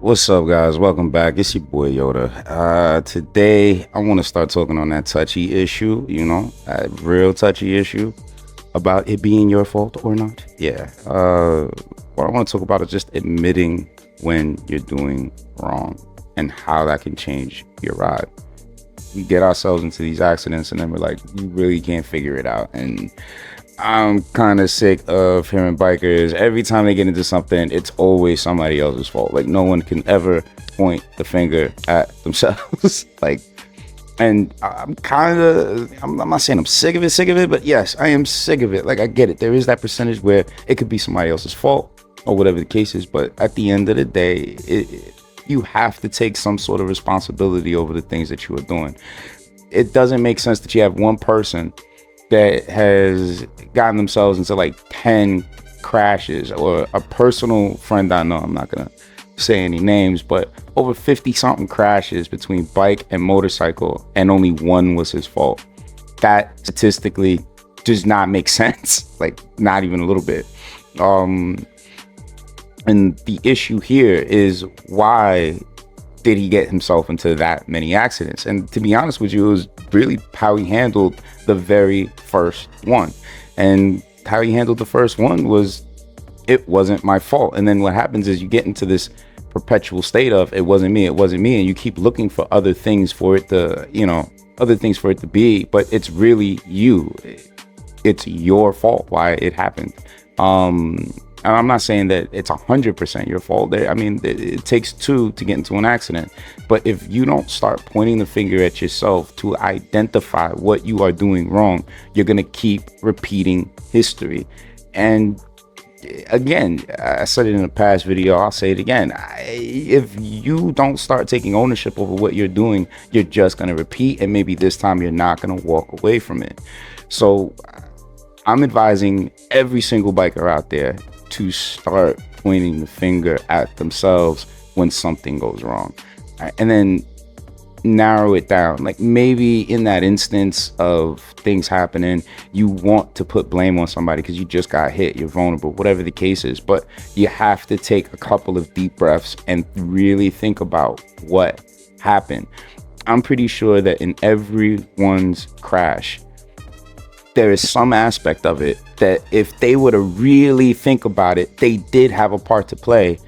What's up, guys? Welcome back. It's your boy Yoda. Today, I want to start talking on that touchy issue, that real touchy issue about it being your fault or not. Yeah. What I want to talk about is just admitting when you're doing wrong and how that can change your ride. We get ourselves into these accidents and then we're like, we really can't figure it out. And I'm kind of sick of hearing bikers every time they get into something, it's always somebody else's fault. Like, no one can ever point the finger at themselves. And I'm not saying I'm sick of it, but yes, I am sick of it. Like, I get it. There is that percentage where it could be somebody else's fault or whatever the case is. But at the end of the day, you have to take some sort of responsibility over the things that you are doing. It doesn't make sense that you have one person that has gotten themselves into like 10 crashes, or a personal friend I know, I'm not gonna say any names, but over 50 something crashes between bike and motorcycle, and only one was his fault. That statistically does not make sense, like not even a little bit. And the issue here is, why did he get himself into that many accidents? And to be honest with you, it was really how he handled the very first one. And how he handled the first one was, it wasn't my fault. And then what happens is you get into this perpetual state of, it wasn't me, and you keep looking for other things for it to, be, but it's really you. It's your fault why it happened. And I'm not saying that it's 100% your fault. It takes two to get into an accident. But if you don't start pointing the finger at yourself to identify what you are doing wrong, you're going to keep repeating history. And again, I said it in a past video, I'll say it again. If you don't start taking ownership over what you're doing, you're just going to repeat. And maybe this time you're not going to walk away from it. So I'm advising every single biker out there to start pointing the finger at themselves when something goes wrong, and then narrow it down. Like, maybe in that instance of things happening, you want to put blame on somebody because you just got hit, you're vulnerable, whatever the case is, but you have to take a couple of deep breaths and really think about what happened. I'm pretty sure that in everyone's crash, there is some aspect of it that if they were to really think about it, they did have a part to play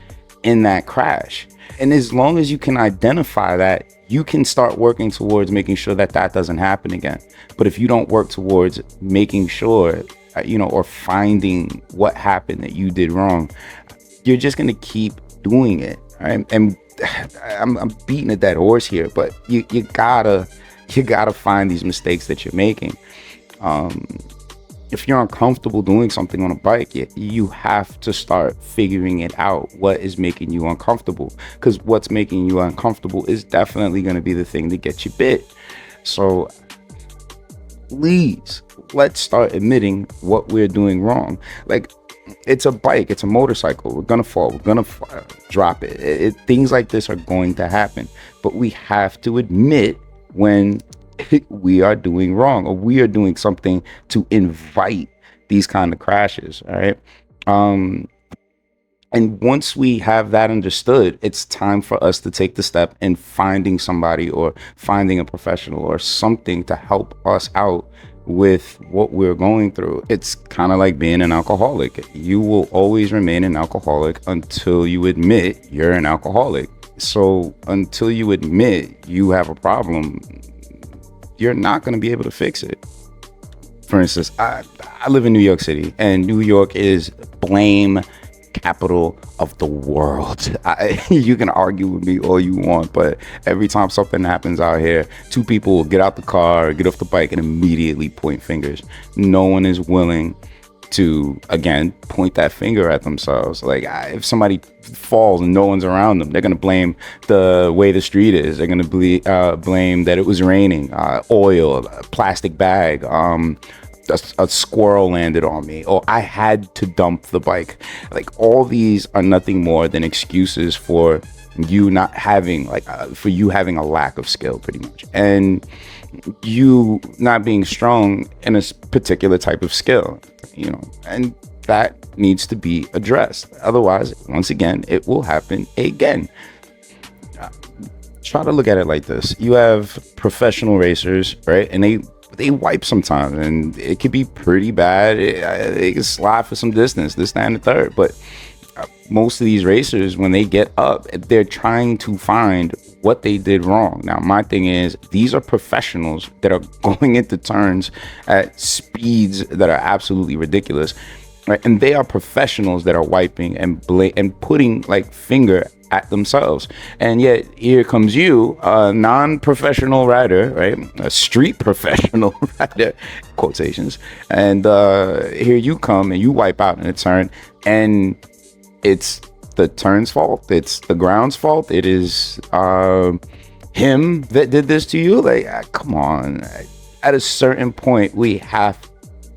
in that crash. And as long as you can identify that, you can start working towards making sure that that doesn't happen again. But if you don't work towards making sure, or finding what happened that you did wrong, you're just going to keep doing it. Right? And I'm beating a dead horse here, but you gotta find these mistakes that you're making. If you're uncomfortable doing something on a bike, you have to start figuring it out. What is making you uncomfortable? Because what's making you uncomfortable is definitely going to be the thing that gets you bit. So please, let's start admitting what we're doing wrong. Like, it's a bike, it's a motorcycle. We're gonna fall, we're gonna drop it. Things like this are going to happen, but we have to admit when we are doing wrong, or we are doing something to invite these kind of crashes. All right. And once we have that understood, it's time for us to take the step in finding somebody, or finding a professional or something to help us out with what we're going through. It's kind of like being an alcoholic. You will always remain an alcoholic until you admit you're an alcoholic. So until you admit you have a problem, you're not going to be able to fix it. For instance, I live in New York City, and New York is blame capital of the world. You can argue with me all you want, but every time something happens out here, two people will get out the car, get off the bike, and immediately point fingers. No one is willing to, again, point that finger at themselves. Like, if somebody falls and no one's around them, they're going to blame the way the street is. They're going to blame that it was raining, oil, a plastic bag, a squirrel landed on me, or I had to dump the bike. Like, all these are nothing more than excuses for you not having, for you having a lack of skill, pretty much, and you not being strong in a particular type of skill, and that needs to be addressed. Otherwise, once again, it will happen again. Try to look at it like this. You have professional racers, right? And they wipe sometimes, and it could be pretty bad. They can slide for some distance, this, that, and the third. But most of these racers, when they get up, they're trying to find what they did wrong. Now, my thing is, these are professionals that are going into turns at speeds that are absolutely ridiculous, right? And they are professionals that are wiping and putting like finger at themselves. And yet here comes you, a non-professional rider, right? A street professional rider, quotations. And here you come and you wipe out in a turn, and it's the turn's fault. It's the ground's fault. It is him that did this to you. Like, come on. At a certain point, we have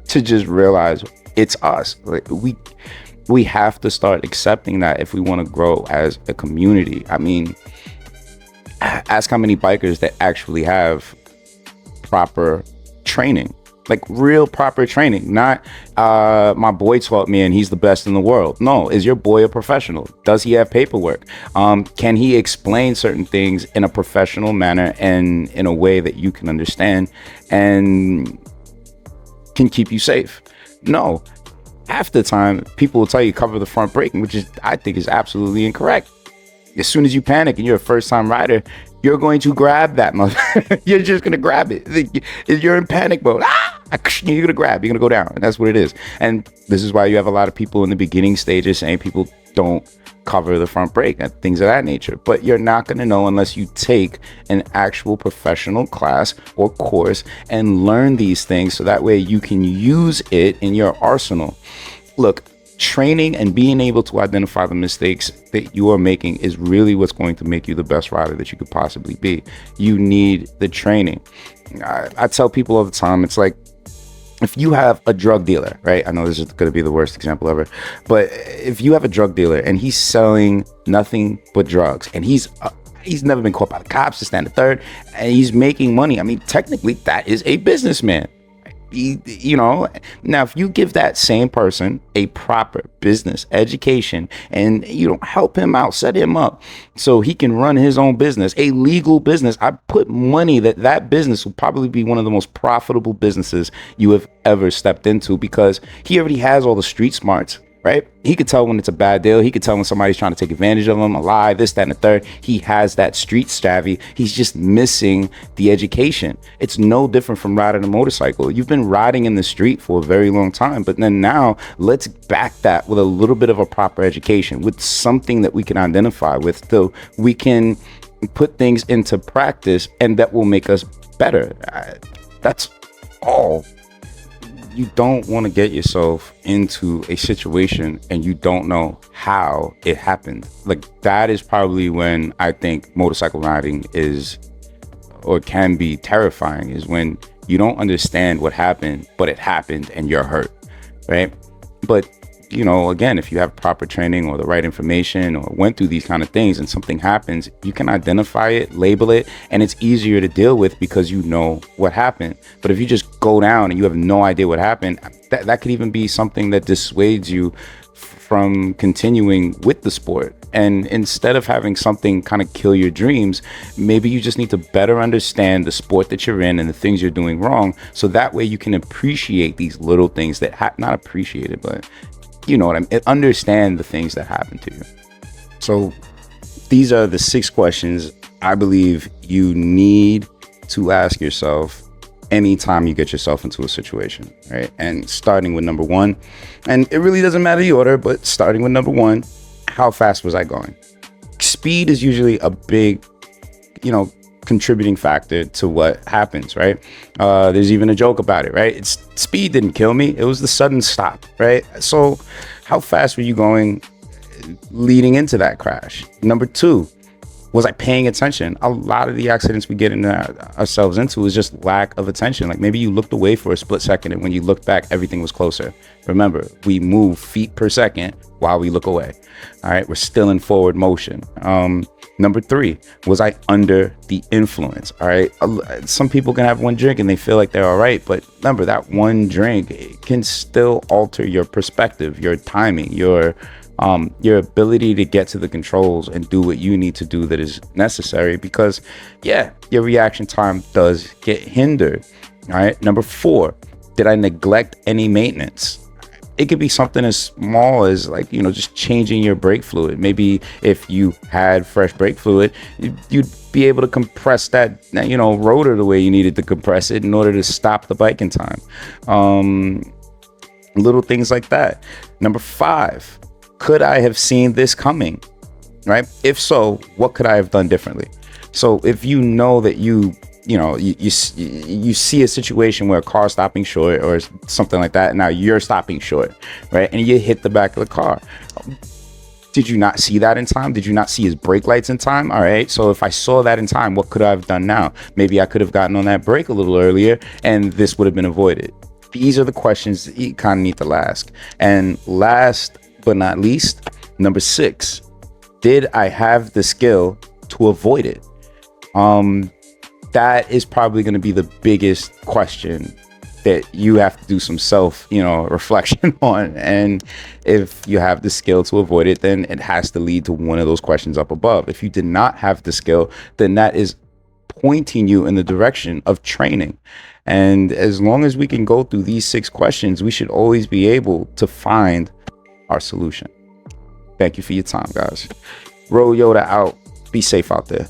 to just realize it's us. Like, we have to start accepting that if we want to grow as a community. I mean, ask how many bikers that actually have proper training, like real proper training. Not my boy taught me and he's the best in the world. No, is your boy a professional? Does he have paperwork? Can he explain certain things in a professional manner and in a way that you can understand and can keep you safe? No. Half the time, people will tell you cover the front brake, which is, I think, is absolutely incorrect. As soon as you panic and you're a first-time rider, you're going to grab that mother. You're just going to grab it. You're in panic mode. You're going to grab. You're going to go down. And that's what it is. And this is why you have a lot of people in the beginning stages saying people don't cover the front brake and things of that nature. But you're not going to know unless you take an actual professional class or course and learn these things, so that way you can use it in your arsenal. Look, training and being able to identify the mistakes that you are making is really what's going to make you the best rider that you could possibly be. You need the training. I tell people all the time, it's like, if you have a drug dealer, right? I know this is going to be the worst example ever, but if you have a drug dealer and he's selling nothing but drugs, and he's never been caught by the cops, this, that, and the third, and he's making money, I mean, technically that is a businessman. You know, now if you give that same person a proper business education and you don't help him out, set him up so he can run his own business, a legal business, I put money that business will probably be one of the most profitable businesses you have ever stepped into, because he already has all the street smarts, right? He could tell when it's a bad deal. He could tell when somebody's trying to take advantage of him, a lie, this, that, and the third. He has that street savvy. He's just missing the education. It's no different from riding a motorcycle. You've been riding in the street for a very long time, but then now let's back that with a little bit of a proper education, with something that we can identify with, so we can put things into practice and that will make us better. That's all. You don't want to get yourself into a situation and you don't know how it happened. Like, that is probably when I think motorcycle riding is, or can be, terrifying, is when you don't understand what happened, but it happened and you're hurt, right? But, you know, again, if you have proper training or the right information or went through these kind of things and something happens, you can identify it, label it, and it's easier to deal with because you know what happened. But if you just go down and you have no idea what happened, that could even be something that dissuades you from continuing with the sport. And instead of having something kind of kill your dreams, maybe you just need to better understand the sport that you're in and the things you're doing wrong, so that way you can appreciate these little things that not appreciate it, but you know what I mean, understand the things that happen to you. So these are the 6 questions I believe you need to ask yourself anytime you get yourself into a situation, right? And starting with number 1, and it really doesn't matter the order, but starting with number 1, how fast was I going? Speed is usually a big, contributing factor to what happens, right? There's even a joke about it, right? It's speed didn't kill me. It was the sudden stop, right? So how fast were you going leading into that crash? Number 2, was I paying attention? A lot of the accidents we get ourselves into is just lack of attention. Like, maybe you looked away for a split second and when you looked back, everything was closer. Remember, we move feet per second while we look away. All right, we're still in forward motion. Number 3, was I under the influence? All right, some people can have one drink and they feel like they're all right, but remember, that one drink, it can still alter your perspective, your timing, your your ability to get to the controls and do what you need to do that is necessary, because yeah, your reaction time does get hindered. All right. Number 4, did I neglect any maintenance? It could be something as small as, like, just changing your brake fluid. Maybe if you had fresh brake fluid, you'd be able to compress that, rotor the way you needed to compress it in order to stop the bike in time. Little things like that. Number 5, could I have seen this coming? Right? If so, what could I have done differently? So if you know that you see a situation where a car stopping short or something like that, and now you're stopping short, right? And you hit the back of the car. Did you not see that in time? Did you not see his brake lights in time? All right. So if I saw that in time, what could I have done now? Maybe I could have gotten on that brake a little earlier and this would have been avoided. These are the questions that you kind of need to ask. And last but not least, number 6, did I have the skill to avoid it? That is probably going to be the biggest question that you have to do some self, reflection on. And if you have the skill to avoid it, then it has to lead to one of those questions up above. If you did not have the skill, then that is pointing you in the direction of training. And as long as we can go through these 6 questions, we should always be able to find our solution. Thank you for your time, guys. Roll Yoda out. Be safe out there.